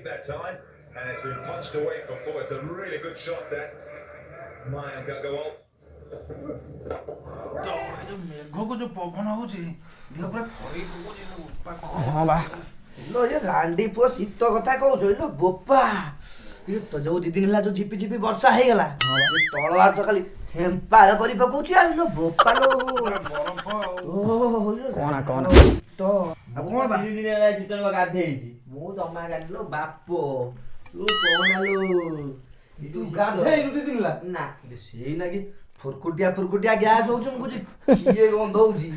late that time, and it's been punched away for 4. It's a really good shot there. Mayank Agarwal. हाँ बा लो ये रांडी पो शीत कथा कहूछ लो बोपा ये तो जो दी दिन ला जो झिपी झिपी वर्षा हे गला ये तळवा तो खाली हेम्पाळ करी पकोछि आ लो बोपा लो कौन तो अब कोन बा दिन दिन ला शीतल को गाधे हिची मु जम्मा गाडलो बापो तू कोन आलो तू गाधे नु दिन ला ना सेई ना कि फुरकुटिया गैस होछ मुझे किए गंध होउची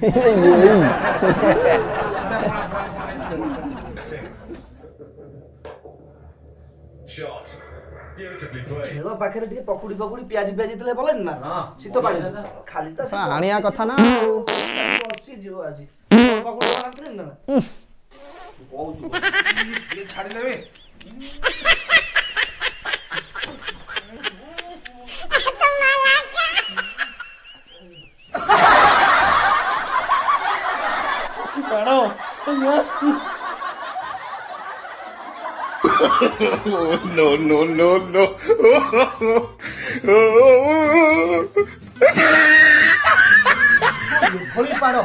Shot. Beautifully played. हेलो पाखरे ଟିକେ पकुड़ी प्याज दिले बोलन ना शीत पानी खाली त आनिया कथा ना बसी जीव आसी पकुड़ी बनाते ना कहू छाड़ी लेबे No. होली पाड़ो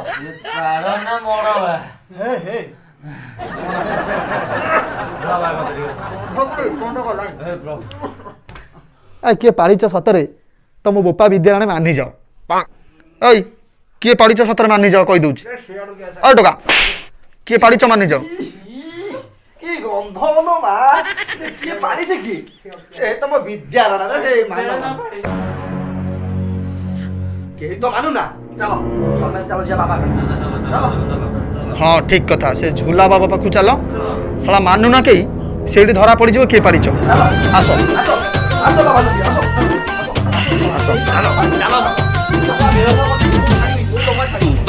ना मोड़वा हे बाबा करी भगरे कोंडो गला ए ब्रो आ किए पाड़ीच सतरे तुम बोपा विद्यालय मानि जाओ ओई किए पाड़ीच सतरे मानि जाओ कहि दउछ ओ टोका किए पाड़ीच मानि जाओ की गंध नो मा के पानी से की ए तम विद्यालय रे हे मानो के तो मानु ना चलो समय चलो जा बाबा चलो हाँ ठीक कथा से झूला बाबा पाखु चलो सला मानु ना कई सेठी धरा पड़ जिवो किए पाड़ीच आसो आसो बाबा चलो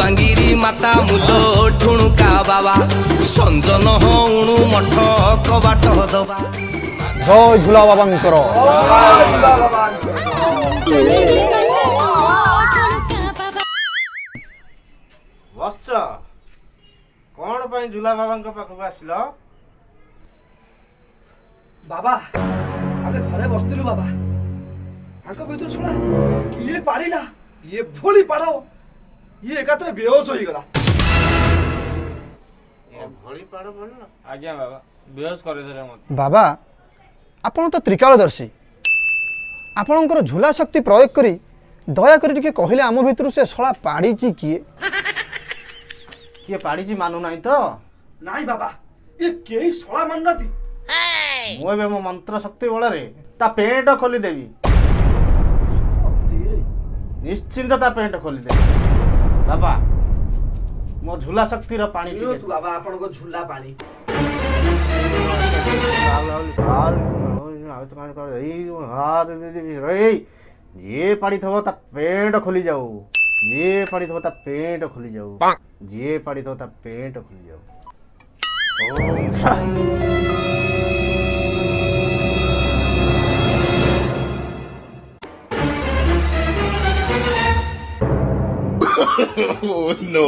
बांगिरी माता मुलो ठुणुका बाबा संजन हणु मठ कबाट दबा जय झूला बाबांकर बस कौन पाई झूला बाबा पाखक आसिल बाबा आमे घरे बसतिलु बाबा आंको भीतर सुना किए पाड़िला ये भोली पाड़ो ये एकात्र बेहोश होई गला ए भଳି पाड़ बोल ना आज्ञा बाबा बेहोश करे देले मत बाबा आपण तो त्रिकालदर्शी आपणकर झूला शक्ति प्रयोग करी दया करी टिके कहिले आम भितर से सला पाड़ीची किए किए पाड़ी मानु नहीं तो नाई बाबा ये केही सोला माननाती मु एबे मो मंत्र शक्ति बल रे ता पेट खोली देवी निश्चिंत ता पेट खोली देवी बाबा मो झूला शक्ति रो पानी पियो तू बाबा आपण को झूला पानी जे पाड़ी थबो ता पेट खोली जाऊ जे पाड़ी थबो ता पेट खोली जाऊ जे पाड़ी थबो ता पेट खोली जाऊ No.